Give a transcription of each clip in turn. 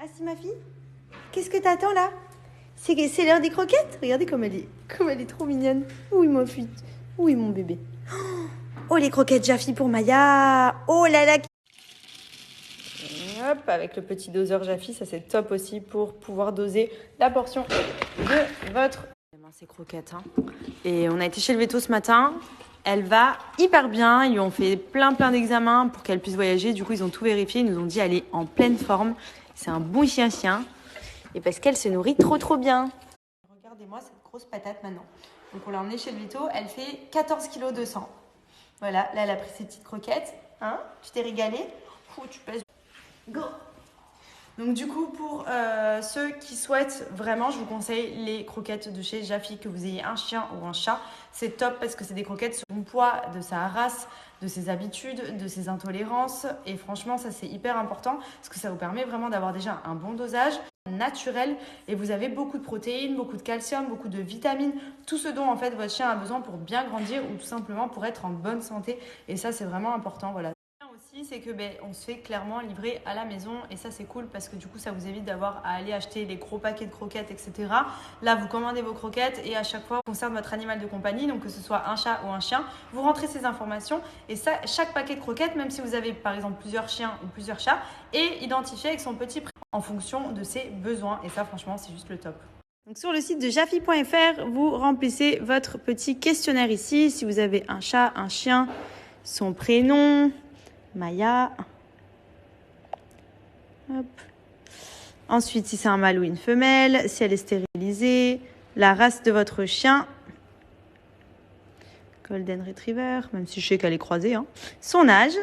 Ah, c'est ma fille? Qu'est-ce que t'attends là? C'est l'heure des croquettes? Regardez comme elle est trop mignonne. Oui, ma fille. Oui, mon bébé. Oh, les croquettes Jaffi pour Maya. Oh là là. Et hop, avec le petit doseur Jaffi, ça c'est top aussi pour pouvoir doser la portion de votre... Ces croquettes. Hein. Et on a été chez le veto ce matin. Elle va hyper bien. Ils lui ont fait plein d'examens pour qu'elle puisse voyager. Du coup, ils ont tout vérifié. Ils nous ont dit elle est en pleine forme. C'est un bon chien. Et parce qu'elle se nourrit trop bien. Regardez-moi cette grosse patate maintenant. Donc on l'a emmenée chez le veto. Elle fait 14 kg 200. Voilà, là elle a pris ses petites croquettes. Hein? Tu t'es régalé? Tu pèses. Go! Donc du coup, pour ceux qui souhaitent vraiment, je vous conseille les croquettes de chez Jaffi, que vous ayez un chien ou un chat. C'est top parce que c'est des croquettes sur le poids de sa race, de ses habitudes, de ses intolérances. Et franchement, ça c'est hyper important parce que ça vous permet vraiment d'avoir déjà un bon dosage naturel. Et vous avez beaucoup de protéines, beaucoup de calcium, beaucoup de vitamines. Tout ce dont en fait votre chien a besoin pour bien grandir ou tout simplement pour être en bonne santé. Et ça, c'est vraiment important. Voilà. C'est que on se fait clairement livrer à la maison et ça c'est cool parce que du coup ça vous évite d'avoir à aller acheter les gros paquets de croquettes, etc. Là vous commandez vos croquettes et à chaque fois on concerne votre animal de compagnie, donc que ce soit un chat ou un chien, vous rentrez ces informations et ça, chaque paquet de croquettes, même si vous avez par exemple plusieurs chiens ou plusieurs chats, est identifié avec son petit prix en fonction de ses besoins et ça franchement c'est juste le top. Donc sur le site de jaffi.fr, vous remplissez votre petit questionnaire ici, si vous avez un chat, un chien, son prénom, Maya. Hop. Ensuite, si c'est un mâle ou une femelle, si elle est stérilisée, la race de votre chien, Golden Retriever, même si je sais qu'elle est croisée, hein. Son âge,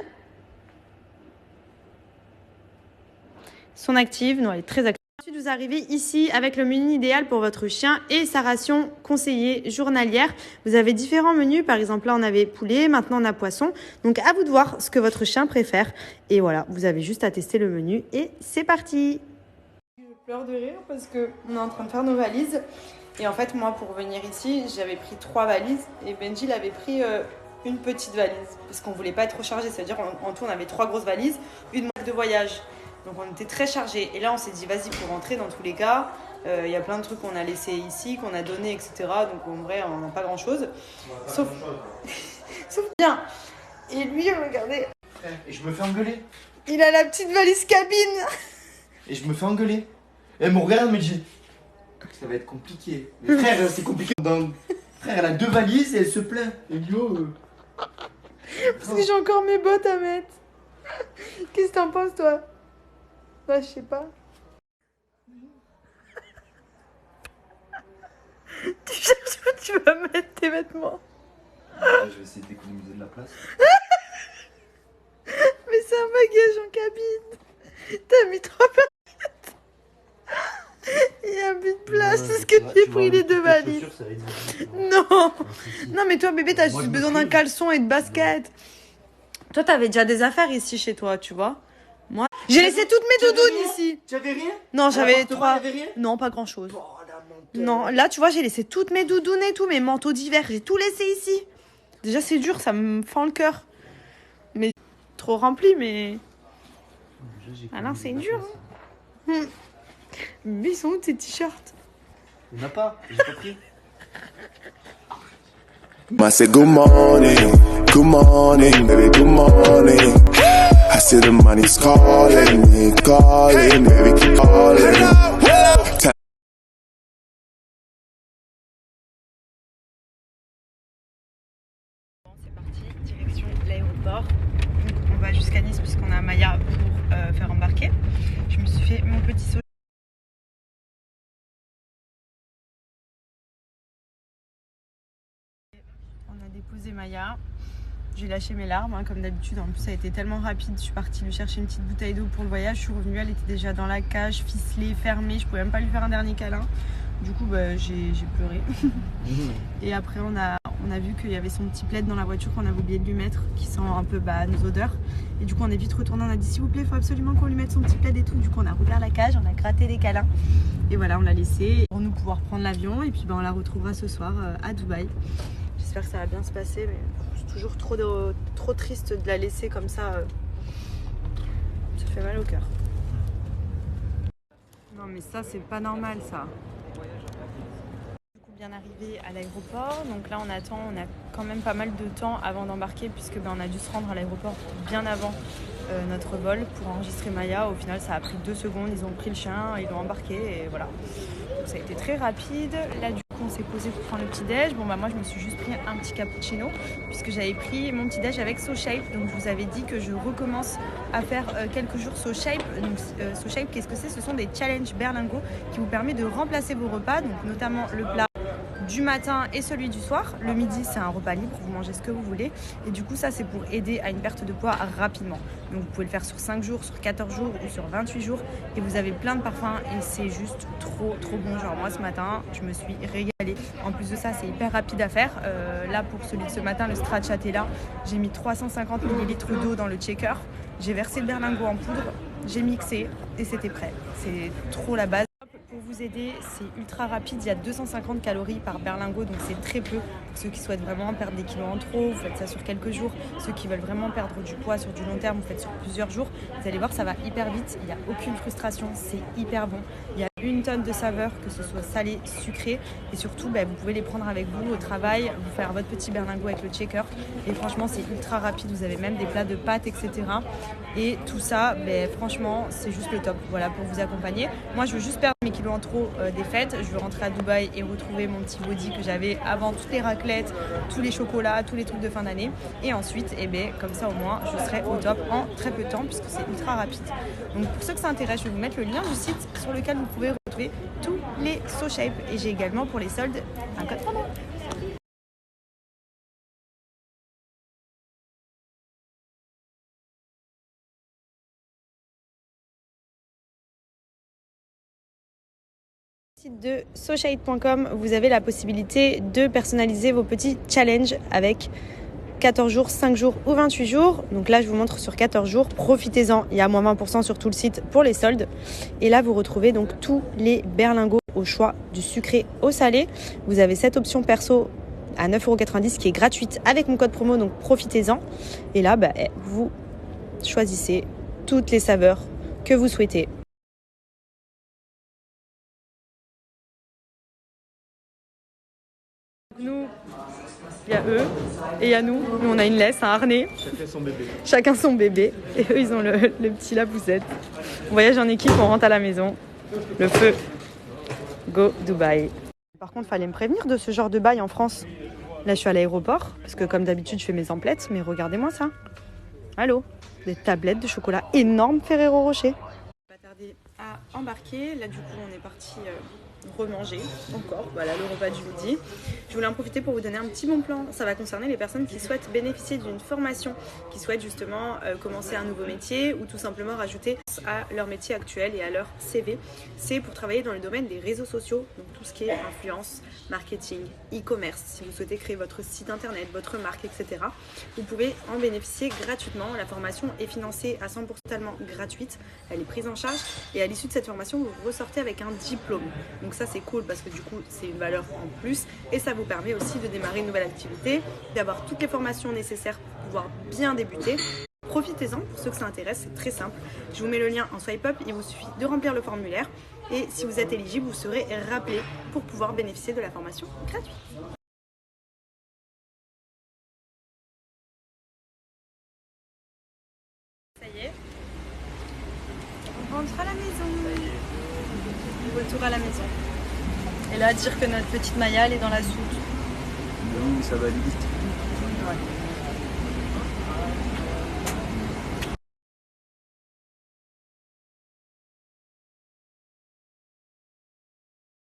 son active, non, elle est très active. Ensuite, vous arrivez ici avec le menu idéal pour votre chien et sa ration conseillée journalière. Vous avez différents menus. Par exemple, là, on avait poulet. Maintenant, on a poisson. Donc, à vous de voir ce que votre chien préfère. Et voilà, vous avez juste à tester le menu et c'est parti. Je pleure de rire parce qu'on est en train de faire nos valises. Et en fait, moi, pour venir ici, j'avais pris 3 valises et Benji il avait pris une petite valise parce qu'on voulait pas être trop chargé. C'est-à-dire, en tout, on avait 3 grosses valises, une marque de voyage. Donc on était très chargés. Et là on s'est dit vas-y pour rentrer dans tous les cas. Il y a plein de trucs qu'on a laissés ici, qu'on a donné, etc. Donc en vrai on n'a pas grand chose. Sauf bien. Et lui regardez. Et je me fais engueuler. Il a la petite valise cabine. Et je me fais engueuler. Et elle me regarde et me dit ça va être compliqué. Mais frère c'est compliqué. Frère elle a 2 valises et elle se plaint. Et yo. Parce que j'ai encore mes bottes à mettre. Qu'est-ce que t'en penses toi? Bah, je sais pas. Tu cherches où tu vas mettre tes vêtements? Je vais essayer d'économiser de la place. Mais c'est un bagage en cabine. T'as mis 3 paquettes. Il y a plus de place parce que j'ai pris les 2 valises. Non. Non, mais toi, bébé, t'as juste besoin d'un caleçon et de baskets. Toi, t'avais déjà des affaires ici chez toi, tu vois. Moi, j'ai laissé toutes mes doudounes ici. Tu avais rien? Non, j'avais 3. Rien Non, pas grand chose. Oh, non, là, tu vois, j'ai laissé toutes mes doudounes et tout, mes manteaux d'hiver. J'ai tout laissé ici. Déjà, c'est dur, ça me fend le cœur. Mais trop rempli, mais. Ah non, c'est dur. Hein. Mais ils sont où tes t-shirts? Il n'y en a pas, j'ai pas pris. I said good morning, baby, good morning. I see the money's calling me, baby, keep calling. C'est parti, direction l'aéroport. On va jusqu'à Nice puisqu'on a Maya pour faire embarquer. Je me suis fait mon petit saut. On a déposé Maya. J'ai lâché mes larmes, hein, comme d'habitude. En plus, ça a été tellement rapide. Je suis partie lui chercher une petite bouteille d'eau pour le voyage. Je suis revenue, elle était déjà dans la cage, ficelée, fermée. Je pouvais même pas lui faire un dernier câlin. Du coup, j'ai pleuré. Et après, on a vu qu'il y avait son petit plaid dans la voiture qu'on avait oublié de lui mettre, qui sent un peu nos odeurs. Et du coup, on est vite retourné. On a dit, s'il vous plaît, il faut absolument qu'on lui mette son petit plaid et tout. Du coup, on a rouvert la cage, on a gratté des câlins. Et voilà, on l'a laissé pour nous pouvoir prendre l'avion. Et puis, on la retrouvera ce soir à Dubaï. J'espère que ça va bien se passer, mais c'est toujours trop triste de la laisser comme ça. Ça fait mal au cœur. mais ça, c'est pas normal, ça. Du coup, bien arrivé à l'aéroport. Donc là, on attend. On a quand même pas mal de temps avant d'embarquer puisque on a dû se rendre à l'aéroport bien avant notre vol pour enregistrer Maya. Au final, ça a pris 2 secondes. Ils ont pris le chien, ils l'ont embarqué et voilà. Donc, ça a été très rapide. Là, du coup, on s'est posé pour prendre le petit-déj. Bon, bah moi, je me suis juste pris un petit cappuccino puisque j'avais pris mon petit-déj avec SoShape. Donc, je vous avais dit que je recommence à faire quelques jours SoShape. Donc, SoShape, qu'est-ce que c'est? Ce sont des challenges berlingots qui vous permettent de remplacer vos repas, donc notamment le plat du matin et celui du soir. Le midi, c'est un repas libre, vous mangez ce que vous voulez. Et du coup, ça, c'est pour aider à une perte de poids rapidement. Donc, vous pouvez le faire sur 5 jours, sur 14 jours ou sur 28 jours. Et vous avez plein de parfums et c'est juste trop bon. Genre, moi, ce matin, je me suis régalée. En plus de ça, c'est hyper rapide à faire. Là, pour celui de ce matin, le stracciatella, j'ai mis 350 ml d'eau dans le shaker. J'ai versé le berlingot en poudre, j'ai mixé et c'était prêt. C'est trop la base. Pour vous aider, c'est ultra rapide, il y a 250 calories par berlingot, donc c'est très peu. Ceux qui souhaitent vraiment perdre des kilos en trop, vous faites ça sur quelques jours. Ceux qui veulent vraiment perdre du poids sur du long terme, vous faites sur plusieurs jours. Vous allez voir, ça va hyper vite, il n'y a aucune frustration, c'est hyper bon. Il y a 1 tonne de saveurs, que ce soit salé, sucré, et surtout, vous pouvez les prendre avec vous au travail, vous faire votre petit berlingot avec le shaker. Et franchement, c'est ultra rapide, vous avez même des plats de pâtes, etc. Et tout ça, franchement, c'est juste le top. Voilà, pour vous accompagner. Moi, je veux juste perdre mes kilos en trop des fêtes. Je veux rentrer à Dubaï et retrouver mon petit body que j'avais avant toutes les raclettes, tous les chocolats, tous les trucs de fin d'année. Et ensuite, comme ça au moins, je serai au top en très peu de temps puisque c'est ultra rapide. Donc pour ceux que ça intéresse, je vais vous mettre le lien du site sur lequel vous pouvez retrouver tous les SoShape. Et j'ai également pour les soldes un code promo. Site de SoShape.com, vous avez la possibilité de personnaliser vos petits challenges avec 14 jours, 5 jours ou 28 jours. Donc là, je vous montre sur 14 jours. Profitez-en, il y a moins 20% sur tout le site pour les soldes. Et là, vous retrouvez donc tous les berlingots au choix du sucré au salé. Vous avez cette option perso à 9,90€ qui est gratuite avec mon code promo, donc profitez-en. Et là, vous choisissez toutes les saveurs que vous souhaitez. Nous, il y a eux et il y a nous. Nous, on a une laisse, un harnais. Chacun son bébé. Et eux, ils ont le petit Lapoussette. On voyage en équipe, on rentre à la maison. Le feu. Go Dubaï. Par contre, il fallait me prévenir de ce genre de bail en France. Là, je suis à l'aéroport parce que comme d'habitude, je fais mes emplettes. Mais regardez-moi ça. Allô? Des tablettes de chocolat énormes Ferrero Rocher. On va pas tarder à embarquer. Là, du coup, on est parti remanger encore. Voilà le repas du midi. Je voulais en profiter pour vous donner un petit bon plan. Ça va concerner les personnes qui souhaitent bénéficier d'une formation, qui souhaitent justement commencer un nouveau métier ou tout simplement rajouter à leur métier actuel et à leur CV. C'est pour travailler dans le domaine des réseaux sociaux, donc tout ce qui est influence, marketing, e-commerce. Si vous souhaitez créer votre site internet, votre marque, etc., vous pouvez en bénéficier gratuitement. La formation est financée à 100% totalement gratuite. Elle est prise en charge et à l'issue de cette formation, vous ressortez avec un diplôme. Donc ça, c'est cool parce que du coup, c'est une valeur en plus et ça vous permet aussi de démarrer une nouvelle activité, d'avoir toutes les formations nécessaires pour pouvoir bien débuter. Profitez-en, pour ceux que ça intéresse, c'est très simple. Je vous mets le lien en swipe up, il vous suffit de remplir le formulaire et si vous êtes éligible, vous serez rappelé pour pouvoir bénéficier de la formation gratuite. Ça y est, on rentre à la maison. Retour à la maison. Et là, dire que notre petite Maya, elle est dans la soute. Oui, ça va aller vite. Ouais.